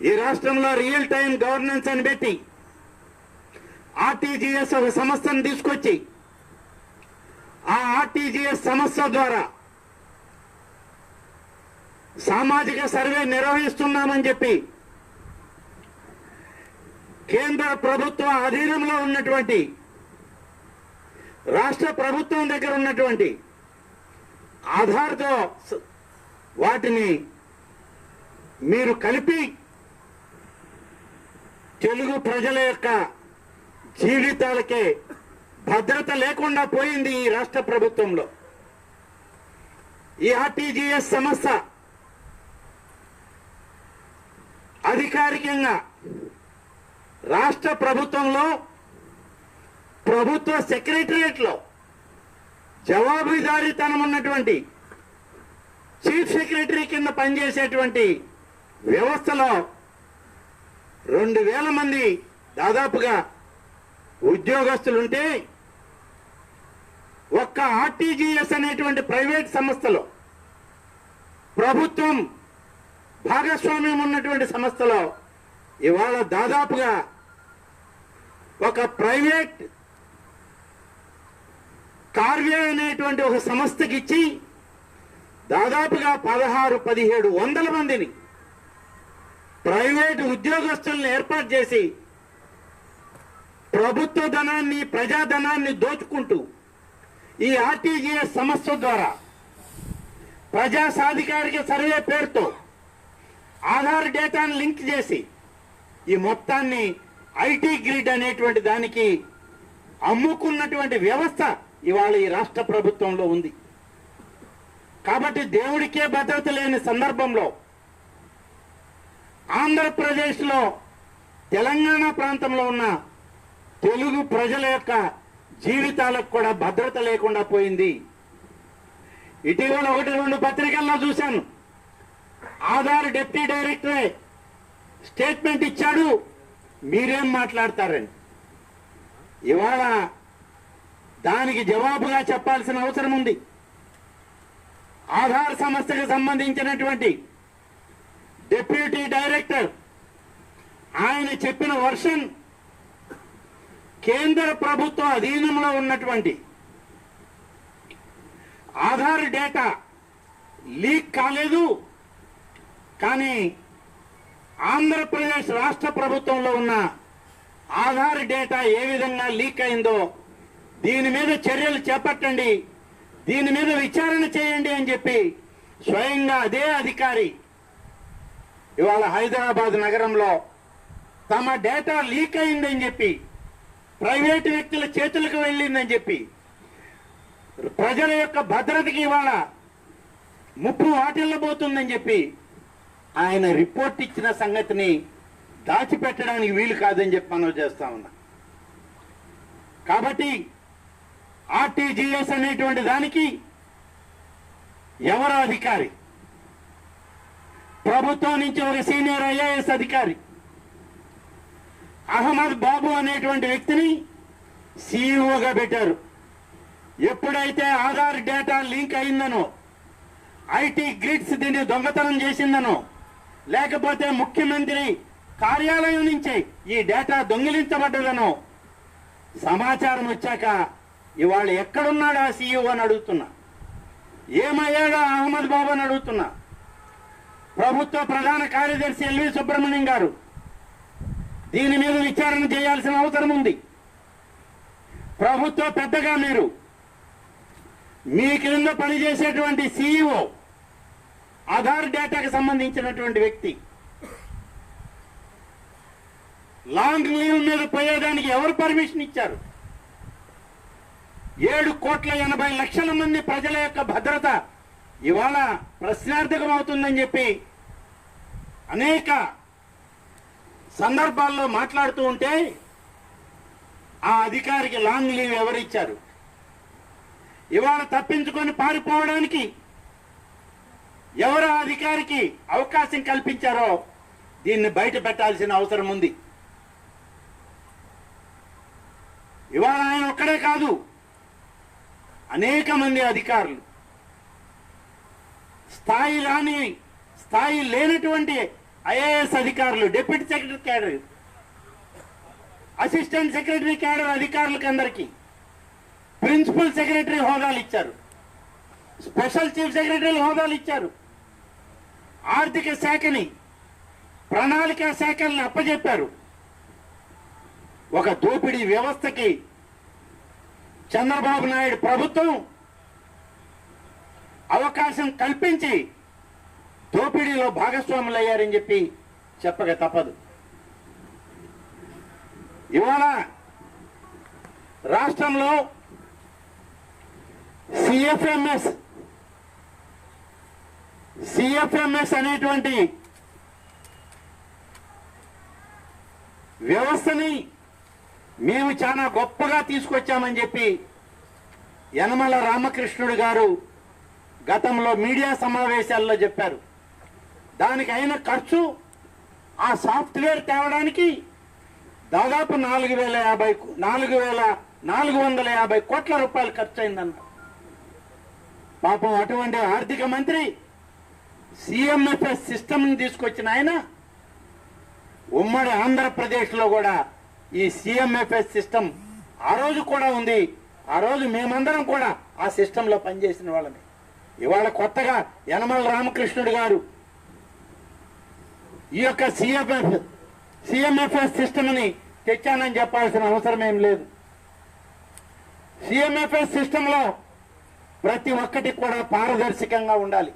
ఈ రాష్ట్రంలో real time governance అని పెట్టి ఆర్టీజీఎస్ ఒక సంస్థను తీసుకొచ్చి ఆ ఆర్టీజీఎస్ సంస్థ ద్వారా సామాజిక సర్వే నిర్వహిస్తున్నామని చెప్పి కేంద్ర ప్రభుత్వ అధీనంలో ఉన్నటువంటి రాష్ట్ర ప్రభుత్వం దగ్గర ఉన్నటువంటి ఆధార్తో వాటిని మీరు కలిపి తెలుగు ప్రజల యొక్క జీవితాలకే భద్రత లేకుండా పోయింది ఈ రాష్ట్ర ప్రభుత్వంలో. ఈ ఆర్టీజీఎస్ సంస్థ అధికారికంగా రాష్ట్ర ప్రభుత్వంలో ప్రభుత్వ సెక్రటరియట్లో జవాబుదారీతనం ఉన్నటువంటి చీఫ్ సెక్రటరీ కింద పనిచేసేటువంటి వ్యవస్థలో 2000 మంది దాదాపుగా ఉద్యోగస్తులుంటే ఒక్క ఆర్టీజీఎస్ అనేటువంటి ప్రైవేట్ సంస్థలో ప్రభుత్వం భాగస్వామ్యం ఉన్నటువంటి సంస్థలో ఇవాళ దాదాపుగా ఒక ప్రైవేట్ కార్వే అనేటువంటి ఒక సంస్థకి ఇచ్చి దాదాపుగా 16-1700 మందిని ప్రైవేటు ఉద్యోగస్తులను ఏర్పాటు చేసి ప్రభుత్వ ధనాన్ని ప్రజాధనాన్ని దోచుకుంటూ ఈ ఆర్టీజీఎస్ సంస్థ ద్వారా ప్రజా సాధికారిక సర్వే పేరుతో ఆధార్ డేటాను లింక్ చేసి ఈ మొత్తాన్ని ఐటీ గ్రిడ్ అనేటువంటి దానికి అమ్ముకున్నటువంటి వ్యవస్థ ఇవాళ ఈ రాష్ట్ర ప్రభుత్వంలో ఉంది. కాబట్టి దేవుడికే భద్రత లేని సందర్భంలో ఆంధ్రప్రదేశ్లో తెలంగాణ ప్రాంతంలో ఉన్న తెలుగు ప్రజల యొక్క జీవితాలకు కూడా భద్రత లేకుండా పోయింది. ఇటీవల 1-2 పత్రికల్లో చూశాను. ఆధార్ డిప్యూటీ డైరెక్టరే స్టేట్మెంట్ ఇచ్చాడు, మీరేం మాట్లాడతారని. ఇవాళ దానికి జవాబుగా చెప్పాల్సిన అవసరం ఉంది. ఆధార్ సంస్థకు సంబంధించినటువంటి డిప్యూటీ డైరెక్టర్ ఆయన చెప్పిన వర్షన్ కేంద్ర ప్రభుత్వ అధీనంలో ఉన్నటువంటి ఆధార్ డేటా లీక్ కాలేదు, కానీ ఆంధ్రప్రదేశ్ రాష్ట్ర ప్రభుత్వంలో ఉన్న ఆధార్ డేటా ఏ విధంగా లీక్ అయిందో దీని మీద చర్యలు చేపట్టండి, దీని మీద విచారణ చేయండి అని చెప్పి స్వయంగా అదే అధికారి ఇవాళ హైదరాబాద్ నగరంలో తమ డేటా లీక్ అయిందని చెప్పి, ప్రైవేటు వ్యక్తుల చేతులకు వెళ్ళిందని చెప్పి, ప్రజల యొక్క భద్రతకి ఇవాళ ముప్పు వాటిల్లబోతుందని చెప్పి ఆయన రిపోర్ట్ ఇచ్చిన సంగతిని దాచిపెట్టడానికి వీలు కాదని చెప్పి మనం చేస్తా ఉన్నాం. కాబట్టి ఆర్టీజీఎస్ అనేటువంటి దానికి ఎవరో అధికారి, ప్రభుత్వం నుంచి ఒక సీనియర్ ఐఏఎస్ అధికారి అహ్మద్ బాబు అనేటువంటి వ్యక్తిని సీఈఓగా పెట్టారు. ఎప్పుడైతే ఆధార్ డేటా లింక్ అయిందనో, ఐటీ గ్రిడ్స్ దీన్ని దొంగతనం చేసిందనో, లేకపోతే ముఖ్యమంత్రి కార్యాలయం నుంచే ఈ డేటా దొంగిలించబడ్డదనో సమాచారం వచ్చాక ఇవాళ ఎక్కడున్నాడు ఆ సీఈఓ అని అడుగుతున్నా, ఏమయ్యాడో అహ్మద్ బాబు అని అడుగుతున్నా. ప్రభుత్వ ప్రధాన కార్యదర్శి ఎల్వి సుబ్రహ్మణ్యం గారు దీని మీద విచారణ చేయాల్సిన అవసరం ఉంది. ప్రభుత్వ పెద్దగా మీరు మీ క్రింద పనిచేసేటువంటి సీఈఓ ఆధార్ డేటాకు సంబంధించినటువంటి వ్యక్తి లాంగ్ లీవ్ మీద పోయేదానికి ఎవరు పర్మిషన్ ఇచ్చారు? 7,80,00,000 మంది ప్రజల యొక్క భద్రత ఇవాళ ప్రశ్నార్థకం అవుతుందని చెప్పి అనేక సందర్భాల్లో మాట్లాడుతూ ఉంటే ఆ అధికారికి లాంగ్ లీవ్ ఎవరిచ్చారు? ఇవాళ తప్పించుకొని పారిపోవడానికి ఎవరు అధికారికి అవకాశం కల్పించారో దీన్ని బయట పెట్టాల్సిన అవసరం ఉంది. ఇవాళ ఆయన ఒక్కడే కాదు, అనేక మంది అధికారులు, స్థాయి లేనటువంటి ఐఏఎస్ అధికారులు, deputy secretary cadre, assistant secretary cadre అధికారులకు అందరికీ ప్రిన్సిపల్ సెక్రటరీ హోదాలు ఇచ్చారు, స్పెషల్ చీఫ్ సెక్రటరీల హోదాలు ఇచ్చారు. ఆర్థిక శాఖని, ప్రణాళిక శాఖల్ని అప్పచెప్పారు. ఒక దోపిడీ వ్యవస్థకి చంద్రబాబు నాయుడు ప్రభుత్వం అవకాశం కల్పించి దోపిడీలో భాగస్వాములు అయ్యారని చెప్పి చెప్పక తప్పదు. ఇవాళ రాష్ట్రంలో సిఎఫ్ఎంఎస్ అనేటువంటి వ్యవస్థని మేము చాలా గొప్పగా తీసుకొచ్చామని చెప్పి యనమల రామకృష్ణుడు గారు గతంలో మీడియా సమావేశాల్లో చెప్పారు. దానికి అయిన ఖర్చు, ఆ సాఫ్ట్వేర్ తేవడానికి దాదాపు 4,450 కోట్ల రూపాయలు ఖర్చు అయిందన్న. పాపం అటువంటి ఆర్థిక మంత్రి సిఎంఎఫ్ఎస్ సిస్టమ్ని తీసుకొచ్చిన ఆయన ఉమ్మడి ఆంధ్రప్రదేశ్లో కూడా ఈ సిఎంఎఫ్ఎస్ సిస్టమ్ ఆ రోజు కూడా ఉంది. ఆ రోజు మేమందరం కూడా ఆ సిస్టంలో పనిచేసిన వాళ్ళని. ఇవాళ కొత్తగా యనమల రామకృష్ణుడు గారు ఈ యొక్క సిఎంఎఫ్ఎస్ సిస్టమ్ని తెచ్చానని చెప్పాల్సిన అవసరం ఏం లేదు. సిఎంఎఫ్ఎస్ సిస్టంలో ప్రతి ఒక్కటి కూడా పారదర్శకంగా ఉండాలి.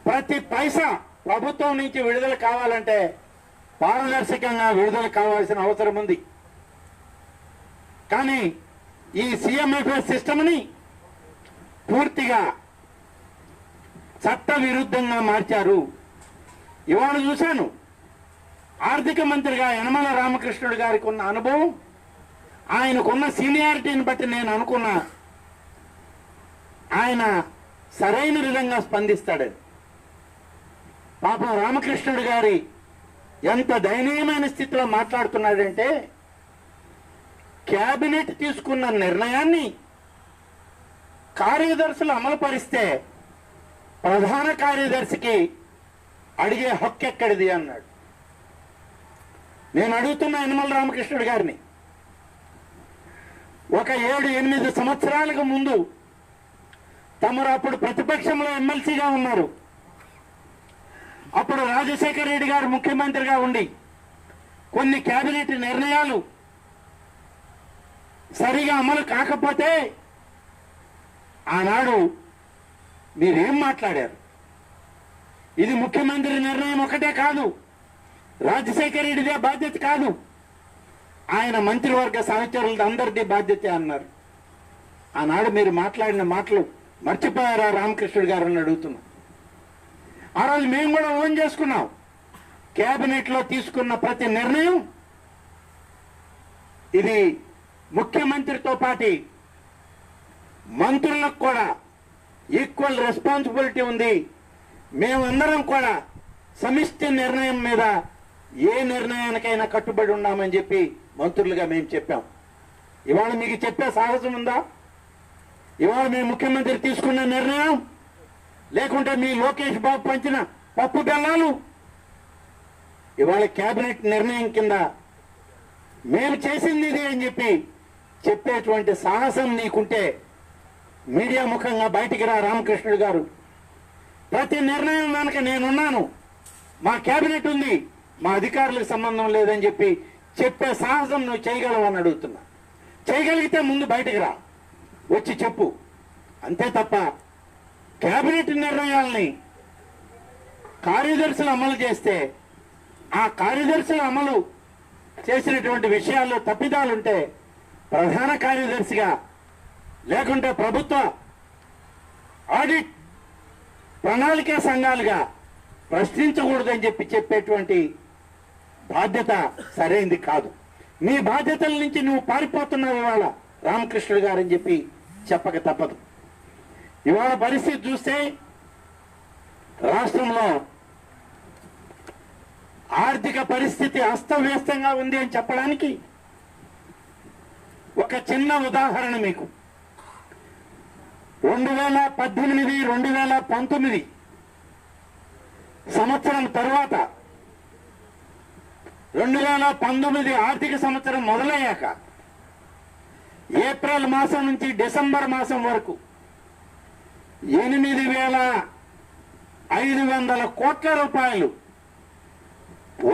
ప్రతి పైసా ప్రభుత్వం నుంచి విడుదల కావాలంటే పారదర్శకంగా విడుదల కావాల్సిన అవసరం ఉంది. కానీ ఈ సిఎంఎఫ్ఎస్ సిస్టమ్ని పూర్తిగా చట్ట విరుద్ధంగా మార్చారు. ఇవాళ చూశాను, ఆర్థిక మంత్రిగా యనమల రామకృష్ణుడు గారికి ఉన్న అనుభవం, ఆయనకున్న సీనియారిటీని బట్టి నేను అనుకున్నా ఆయన సరైన విధంగా స్పందిస్తాడని. పాపం రామకృష్ణుడు గారి ఎంత దయనీయమైన స్థితిలో మాట్లాడుతున్నాడంటే, కేబినెట్ తీసుకున్న నిర్ణయాన్ని కార్యదర్శులు అమలుపరిస్తే ప్రధాన కార్యదర్శికి అడిగే హక్కు ఎక్కడిది అన్నాడు. నేను అడుగుతున్న యనమల రామకృష్ణుడు గారిని, ఒక 7-8 సంవత్సరాలకు ముందు తమరు అప్పుడు ప్రతిపక్షంలో ఎమ్మెల్సీగా ఉన్నారు. అప్పుడు రాజశేఖర రెడ్డి గారు ముఖ్యమంత్రిగా ఉండి కొన్ని కేబినెట్ నిర్ణయాలు సరిగా అమలు కాకపోతే ఆనాడు మీరేం మాట్లాడారు? ఇది ముఖ్యమంత్రి నిర్ణయం ఒకటే కాదు, రాజశేఖర రెడ్డిదే బాధ్యత కాదు, ఆయన మంత్రివర్గ సహచరులది అందరిది బాధ్యత అన్నారు. ఆనాడు మీరు మాట్లాడిన మాటలు మర్చిపోయారా రామకృష్ణుడు గారు అని అడుగుతున్నాం. ఆ రోజు మేము కూడా ఓన్ చేసుకున్నాం. కేబినెట్ లో తీసుకున్న ప్రతి నిర్ణయం ఇది ముఖ్యమంత్రితో పాటు మంత్రులకు కూడా ఈక్వల్ రెస్పాన్సిబిలిటీ ఉంది. మేమందరం కూడా సమిష్టి నిర్ణయం మీద ఏ నిర్ణయానికైనా కట్టుబడి ఉన్నామని చెప్పి మంత్రులుగా మేము చెప్పాం. ఇవాళ మీకు చెప్పే సాహసం ఉందా? ఇవాళ మీ ముఖ్యమంత్రి తీసుకున్న నిర్ణయం, లేకుంటే మీ లోకేష్ బాబు పంచిన పప్పు బెల్లాలు ఇవాళ కేబినెట్ నిర్ణయం కింద మేము చేసింది ఇది అని చెప్పి చెప్పేటువంటి సాహసం నీకుంటే మీడియా ముఖంగా బయటికి రా రామకృష్ణుడు గారు. ప్రతి నిర్ణయం వెనక నేనున్నాను, మా కేబినెట్ ఉంది, మా అధికారులకు సంబంధం లేదని చెప్పి చెప్పే సాహసం నువ్వు చేయగలవని అడుగుతున్నా. చేయగలిగితే ముందు బయటికి రా, వచ్చి చెప్పు. అంతే తప్ప కేబినెట్ నిర్ణయాల్ని కార్యదర్శులు అమలు చేస్తే ఆ కార్యదర్శులు అమలు చేసినటువంటి విషయాల్లో తప్పిదాలుంటే ప్రధాన కార్యదర్శిగా లేకుంటే ప్రభుత్వ ఆడిట్ ప్రణాళిక సంఘాలుగా ప్రశ్నించకూడదని చెప్పి చెప్పేటువంటి బాధ్యత సరైంది కాదు. నీ బాధ్యతల నుంచి నువ్వు పారిపోతున్నావు ఇవాళ రామకృష్ణుడు గారని చెప్పి చెప్పక తప్పదు. ఇవాళ పరిస్థితి చూస్తే రాష్ట్రంలో ఆర్థిక పరిస్థితి అస్తవ్యస్తంగా ఉంది అని చెప్పడానికి ఒక చిన్న ఉదాహరణ మీకు. 2018, 2019 సంవత్సరం తరువాత 2019 ఆర్థిక సంవత్సరం మొదలయ్యాక ఏప్రిల్ మాసం నుంచి డిసెంబర్ మాసం వరకు 8,500 కోట్ల రూపాయలు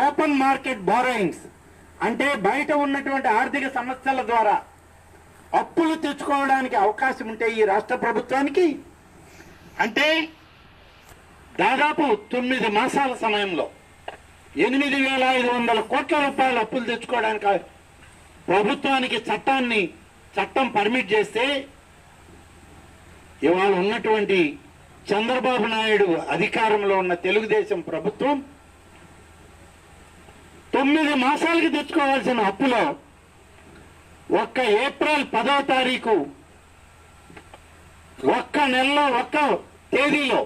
ఓపెన్ మార్కెట్ బారోయింగ్స్ అంటే బయట ఉన్నటువంటి ఆర్థిక సమస్యల ద్వారా అప్పులు తెచ్చుకోవడానికి అవకాశం ఉంటే ఈ రాష్ట్ర ప్రభుత్వానికి అంటే దాదాపు 9 మాసాల సమయంలో 8,500 కోట్ల రూపాయలు అప్పులు తెచ్చుకోవడానికి ప్రభుత్వానికి చట్టం పర్మిట్ చేస్తే ఇవాళ ఉన్నటువంటి చంద్రబాబు నాయుడు అధికారంలో ఉన్న తెలుగుదేశం ప్రభుత్వం 9 మాసాలకి తెచ్చుకోవాల్సిన అప్పులో ఒక్క ఏప్రిల్ 10వ తారీఖు ఒక్క నెలలో ఒక్క తేదీలో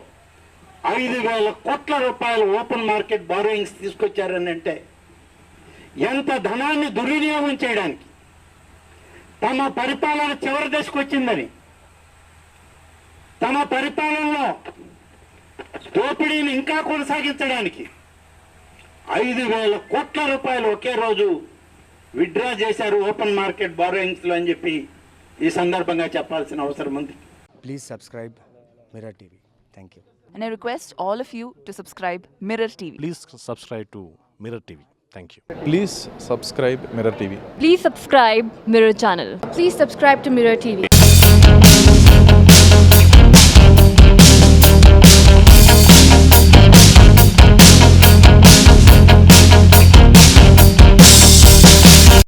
5,000 కోట్ల రూపాయలు ఓపెన్ మార్కెట్ బారోయింగ్స్ తీసుకొచ్చారని అంటే ఎంత ధనాన్ని దుర్వినియోగం చేయడానికి తమ పరిపాలన చివరి దశకు వచ్చిందని తమ పరిపాలనలో దోపిడీని ఇంకా కొనసాగించడానికి 5,000 కోట్ల రూపాయలు ఒకే రోజు విత్డ్రా చేశారు ఓపెన్ మార్కెట్ బారోయింగ్స్ లో అని చెప్పి ఈ సందర్భంగా చెప్పాల్సిన అవసరం ఉంది. Please subscribe Mirror TV. Thank you. And I request all of you to subscribe Mirror TV. Please subscribe to Mirror TV. Thank you. Please subscribe Mirror TV. Please subscribe Mirror channel. Please subscribe to Mirror TV.